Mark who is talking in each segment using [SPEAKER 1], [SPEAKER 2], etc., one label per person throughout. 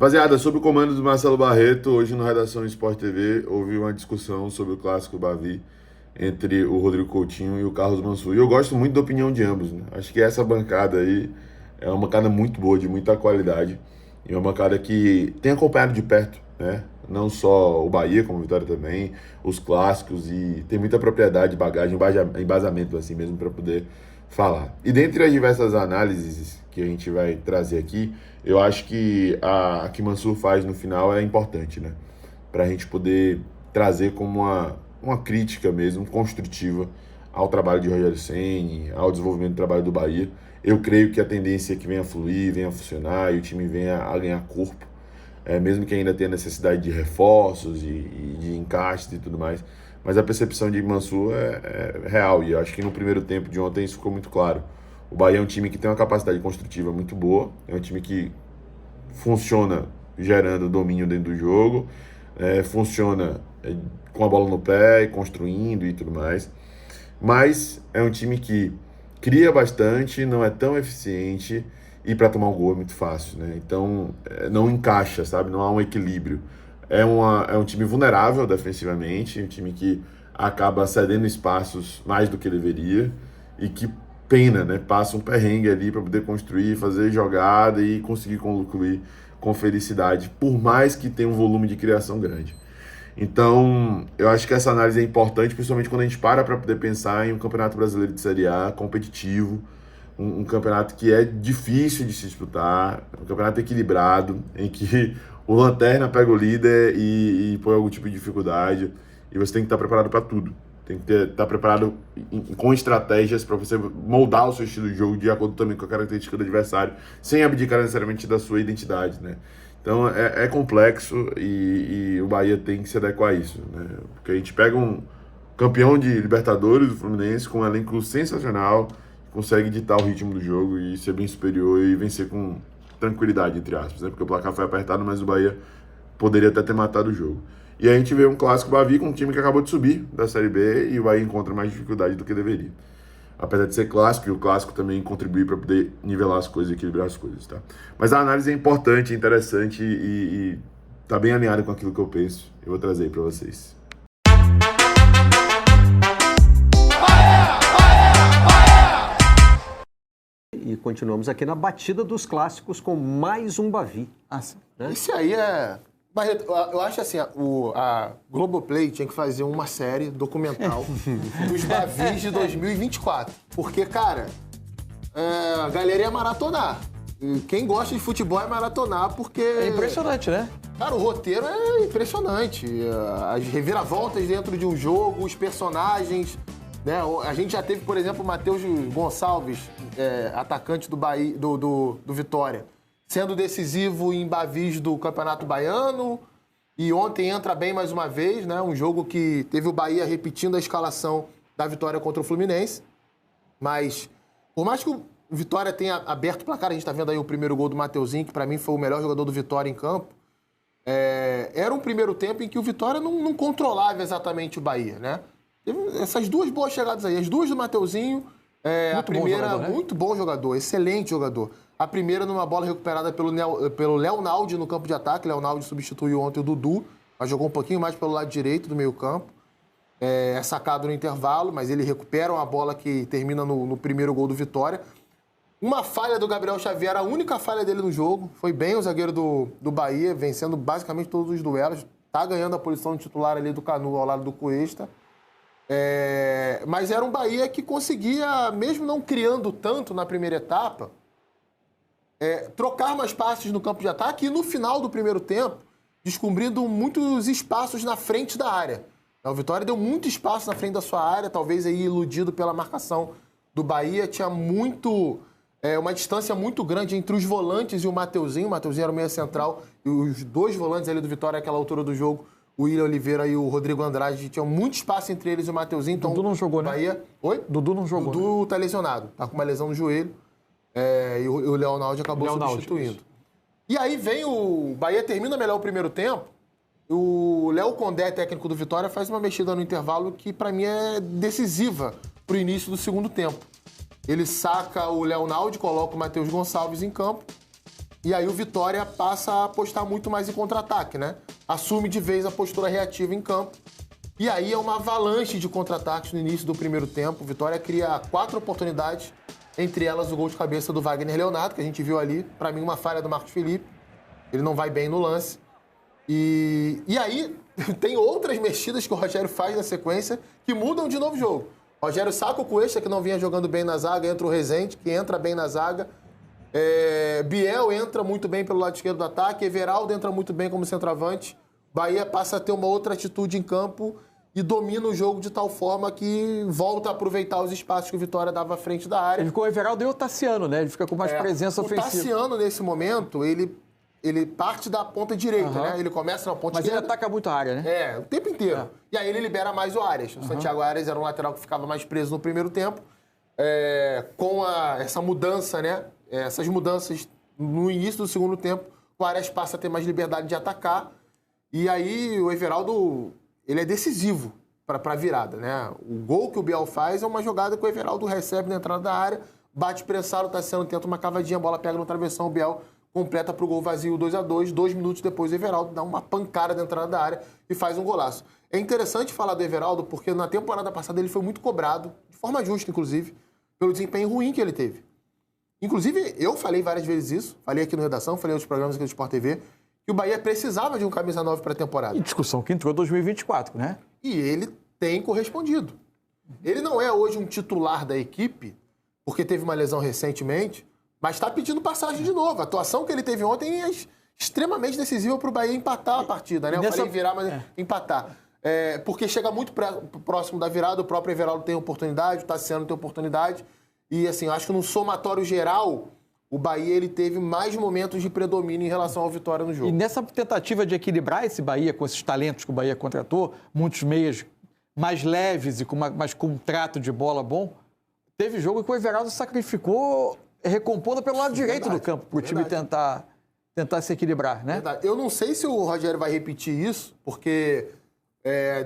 [SPEAKER 1] Rapaziada, sob o comando do Marcelo Barreto, hoje no Redação Sport TV, houve uma discussão sobre o clássico Bavi entre o Rodrigo Coutinho e o Carlos Mansur. E eu gosto muito da opinião de ambos, né? Acho que essa bancada aí é uma bancada muito boa, de muita qualidade. E uma bancada que tem acompanhado de perto, né? Não só o Bahia, como o Vitória também, os clássicos, e tem muita propriedade, bagagem, embasamento assim mesmo para poder falar. E dentre as diversas análises que a gente vai trazer aqui, eu acho que a que Mansur faz no final é importante, né? Para a gente poder trazer como uma crítica mesmo, construtiva, ao trabalho de Rogério Ceni, ao desenvolvimento do trabalho do Bahia. Eu creio que a tendência é que venha a fluir, venha a funcionar e o time venha a ganhar corpo, mesmo que ainda tenha necessidade de reforços e de encaixes e tudo mais. Mas a percepção de Mansur é real, e eu acho que no primeiro tempo de ontem isso ficou muito claro. O Bahia é um time que tem uma capacidade construtiva muito boa, é um time que funciona gerando domínio dentro do jogo, funciona com a bola no pé, construindo e tudo mais, mas é um time que cria bastante, não é tão eficiente e para tomar um gol é muito fácil, né? Então não encaixa, sabe? Não há um equilíbrio. É um time vulnerável defensivamente, um time que acaba cedendo espaços mais do que deveria e que pena, né? Passa um perrengue ali para poder construir, fazer jogada e conseguir concluir com felicidade, por mais que tenha um volume de criação grande. Então, eu acho que essa análise é importante, principalmente quando a gente para poder pensar em um campeonato brasileiro de Série A competitivo, um campeonato que é difícil de se disputar, um campeonato equilibrado, em que o lanterna pega o líder e põe algum tipo de dificuldade, e você tem que estar preparado para tudo. Tem que estar preparado com estratégias para você moldar o seu estilo de jogo de acordo também com a característica do adversário, sem abdicar necessariamente da sua identidade, né? Então é complexo e o Bahia tem que se adequar a isso, né? Porque a gente pega um campeão de Libertadores, do Fluminense, com um elenco sensacional, consegue ditar o ritmo do jogo e ser bem superior e vencer com tranquilidade, entre aspas, né? Porque o placar foi apertado, mas o Bahia poderia até ter matado o jogo. E aí a gente vê um clássico Bavi com um time que acabou de subir da Série B e o Bahia encontra mais dificuldade do que deveria. Apesar de ser clássico, e o clássico também contribui para poder nivelar as coisas e equilibrar as coisas, tá? Mas a análise é importante, interessante e tá bem alinhada com aquilo que eu penso. Eu vou trazer aí para vocês.
[SPEAKER 2] E continuamos aqui na batida dos clássicos com mais um Bavi.
[SPEAKER 3] Né? Esse aí é... Barreto, eu acho assim, a Globoplay tinha que fazer uma série documental dos Bavis de 2024. Porque, cara, a galera ia maratonar. Quem gosta de futebol é maratonar porque...
[SPEAKER 4] É impressionante, né?
[SPEAKER 3] Cara, o roteiro é impressionante. As reviravoltas dentro de um jogo, os personagens... Né? A gente já teve, por exemplo, o Matheus Gonçalves, atacante do Bahia, do Vitória, sendo decisivo em Bavis do Campeonato Baiano, e ontem entra bem mais uma vez, né? Um jogo que teve o Bahia repetindo a escalação da vitória contra o Fluminense. Mas, por mais que o Vitória tenha aberto o placar, a gente tá vendo aí o primeiro gol do Mateuzinho, que para mim foi o melhor jogador do Vitória em campo, era um primeiro tempo em que o Vitória não controlava exatamente o Bahia, né? Teve essas duas boas chegadas aí, as duas do Mateuzinho, a primeira, jogador, né? Muito bom jogador, excelente jogador. A primeira numa bola recuperada pelo Léo Naldi no campo de ataque. Léo Naldi substituiu ontem o Dudu, mas jogou um pouquinho mais pelo lado direito do meio campo. É sacado no intervalo, mas ele recupera uma bola que termina no primeiro gol do Vitória. Uma falha do Gabriel Xavier, a única falha dele no jogo. Foi bem o zagueiro do Bahia, vencendo basicamente todos os duelos. Tá ganhando a posição de titular ali do Canu ao lado do Cuesta. Mas era um Bahia que conseguia, mesmo não criando tanto na primeira etapa, trocar mais passes no campo de ataque e no final do primeiro tempo, descobrindo muitos espaços na frente da área. O Vitória deu muito espaço na frente da sua área, talvez aí iludido pela marcação do Bahia. Tinha uma distância muito grande entre os volantes e o Mateuzinho. O Mateuzinho era o meia central e os dois volantes ali do Vitória àquela altura do jogo, o William Oliveira e o Rodrigo Andrade, tinham muito espaço entre eles e o Mateuzinho. Então,
[SPEAKER 4] Dudu não jogou,
[SPEAKER 3] Bahia...
[SPEAKER 4] né?
[SPEAKER 3] Oi?
[SPEAKER 4] Dudu não jogou.
[SPEAKER 3] Dudu
[SPEAKER 4] né?
[SPEAKER 3] tá lesionado, tá com uma lesão no joelho. E o Léo Naldi acabou substituindo. E aí vem o Bahia, termina melhor o primeiro tempo. O Léo Condé, técnico do Vitória, faz uma mexida no intervalo que pra mim é decisiva pro início do segundo tempo. Ele saca o Léo Naldi, coloca o Matheus Gonçalves em campo E aí o Vitória passa a apostar muito mais em contra-ataque, né? Assume de vez a postura reativa em campo. E aí é uma avalanche de contra-ataques no início do primeiro tempo. O Vitória cria 4 oportunidades, entre elas o gol de cabeça do Wagner Leonardo, que a gente viu ali. Para mim, uma falha do Marcos Felipe. Ele não vai bem no lance. E aí tem outras mexidas que o Rogério faz na sequência que mudam de novo o jogo. O Rogério saca o Cuesta, que não vinha jogando bem na zaga, entra o Rezende, que entra bem na zaga. Biel entra muito bem pelo lado esquerdo do ataque, Everaldo entra muito bem como centroavante. Bahia passa a ter uma outra atitude em campo e domina o jogo de tal forma que volta a aproveitar os espaços que o Vitória dava à frente da área.
[SPEAKER 4] Ele ficou o Everaldo e o Tassiano, né? Ele fica com mais presença ofensiva.
[SPEAKER 3] O Tassiano, nesse momento, ele parte da ponta direita, né? Ele começa na ponta esquerda.
[SPEAKER 4] Mas ele ataca muito a área, né?
[SPEAKER 3] O tempo inteiro. E aí ele libera mais o Arias. O Santiago Arias era um lateral que ficava mais preso no primeiro tempo. Com essa mudança, né? Essas mudanças no início do segundo tempo, o Arias passa a ter mais liberdade de atacar. E aí o Everaldo, ele é decisivo para a virada, né? O gol que o Biel faz é uma jogada que o Everaldo recebe na entrada da área, bate pressado, o Tassiano tenta uma cavadinha, a bola pega no travessão, o Biel completa para o gol vazio 2-2. 2 minutos depois o Everaldo dá uma pancada na entrada da área e faz um golaço. É interessante falar do Everaldo porque na temporada passada ele foi muito cobrado, de forma justa, inclusive, pelo desempenho ruim que ele teve. Inclusive, eu falei várias vezes isso, falei aqui no Redação, falei nos programas aqui do Sport TV, que o Bahia precisava de um camisa 9 para a temporada.
[SPEAKER 4] E discussão que entrou em 2024, né?
[SPEAKER 3] E ele tem correspondido. Ele não é hoje um titular da equipe, porque teve uma lesão recentemente, mas está pedindo passagem de novo. A atuação que ele teve ontem é extremamente decisiva para o Bahia empatar a partida, né? Eu falei virar, mas empatar. Porque chega muito próximo da virada, o próprio Everaldo tem oportunidade, o Tassiano tem oportunidade. E assim, eu acho que no somatório geral, o Bahia ele teve mais momentos de predomínio em relação ao Vitória no jogo.
[SPEAKER 4] E nessa tentativa de equilibrar esse Bahia com esses talentos que o Bahia contratou, muitos meias mais leves e com mais com um trato de bola bom, teve jogo que o Everaldo sacrificou recompondo pelo lado direito do campo para o time tentar se equilibrar, né?
[SPEAKER 3] Verdade. Eu não sei se o Rogério vai repetir isso, porque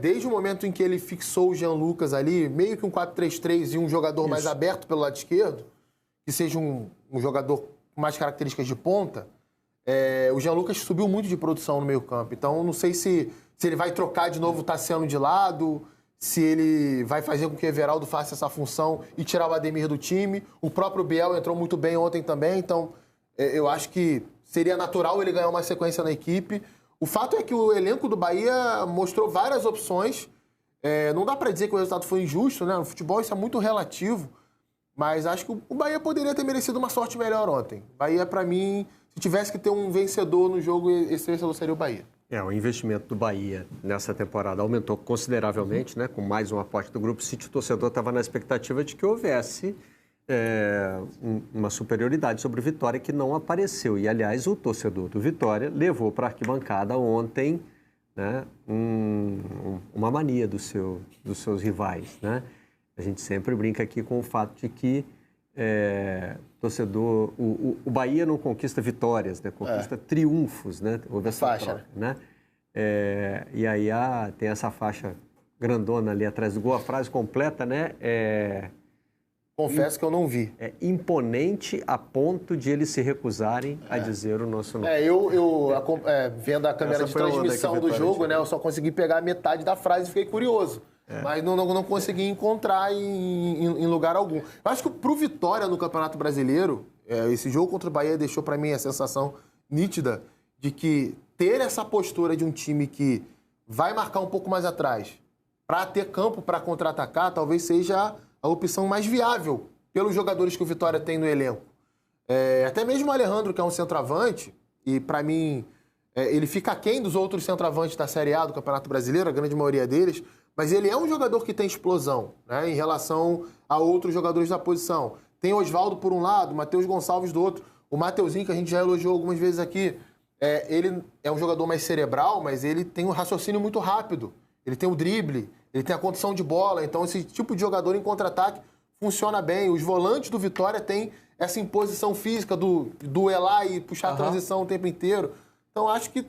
[SPEAKER 3] desde o momento em que ele fixou o Jean Lucas ali, meio que um 4-3-3 e um jogador mais aberto pelo lado esquerdo, que seja um jogador com mais características de ponta, o Jean Lucas subiu muito de produção no meio campo. Então, não sei se ele vai trocar de novo o Tassiano de lado, se ele vai fazer com que o Everaldo faça essa função e tirar o Ademir do time. O próprio Biel entrou muito bem ontem também, então eu acho que seria natural ele ganhar uma sequência na equipe. O fato é que o elenco do Bahia mostrou várias opções. Não dá para dizer que o resultado foi injusto, né? No futebol isso é muito relativo, mas acho que o Bahia poderia ter merecido uma sorte melhor ontem. Bahia, para mim, se tivesse que ter um vencedor no jogo, esse vencedor seria o Bahia.
[SPEAKER 2] O investimento do Bahia nessa temporada aumentou consideravelmente, né? Com mais um aporte do Grupo City, o torcedor estava na expectativa de que houvesse uma superioridade sobre o Vitória que não apareceu. E, aliás, o torcedor do Vitória levou para a arquibancada ontem, né, uma mania dos seus rivais, né? A gente sempre brinca aqui com o fato de que torcedor... O Bahia não conquista vitórias, né? Conquista triunfos, né? Houve essa faixa, né? E aí tem essa faixa grandona ali atrás do gol. A frase completa, né?
[SPEAKER 3] Confesso que eu não vi.
[SPEAKER 2] É imponente a ponto de eles se recusarem a dizer o nosso nome.
[SPEAKER 3] Vendo a câmera de transmissão do jogo, né? Eu só consegui pegar metade da frase e fiquei curioso. Mas não consegui encontrar em lugar algum. Eu acho que pro Vitória no Campeonato Brasileiro, esse jogo contra o Bahia deixou para mim a sensação nítida de que ter essa postura de um time que vai marcar um pouco mais atrás para ter campo para contra-atacar, talvez seja a opção mais viável pelos jogadores que o Vitória tem no elenco. Até mesmo o Alejandro, que é um centroavante, e para mim ele fica aquém dos outros centroavantes da Série A do Campeonato Brasileiro, a grande maioria deles, mas ele é um jogador que tem explosão, né, em relação a outros jogadores da posição. Tem Osvaldo por um lado, Matheus Gonçalves do outro. O Mateuzinho, que a gente já elogiou algumas vezes aqui, ele é um jogador mais cerebral, mas ele tem um raciocínio muito rápido. Ele tem o drible, ele tem a condição de bola. Então, esse tipo de jogador em contra-ataque funciona bem. Os volantes do Vitória têm essa imposição física do duelar e puxar a transição o tempo inteiro. Então, acho que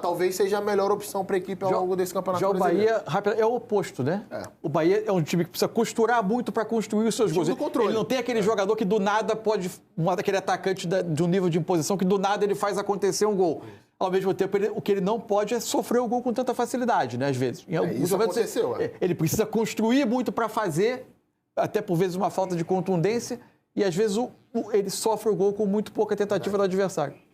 [SPEAKER 3] talvez seja a melhor opção para a equipe ao longo desse campeonato
[SPEAKER 4] Já o
[SPEAKER 3] brasileiro.
[SPEAKER 4] Bahia é o oposto, né? O Bahia é um time que precisa costurar muito para construir os seus gols.
[SPEAKER 3] do controle.
[SPEAKER 4] Ele não tem aquele jogador que do nada pode... Aquele atacante de um nível de imposição que do nada ele faz acontecer um gol. Ao mesmo tempo, o que ele não pode é sofrer o gol com tanta facilidade, né? Às vezes.
[SPEAKER 3] Isso aconteceu.
[SPEAKER 4] Ele precisa construir muito para fazer, até por vezes uma falta de contundência, e às vezes ele sofre o gol com muito pouca tentativa do adversário.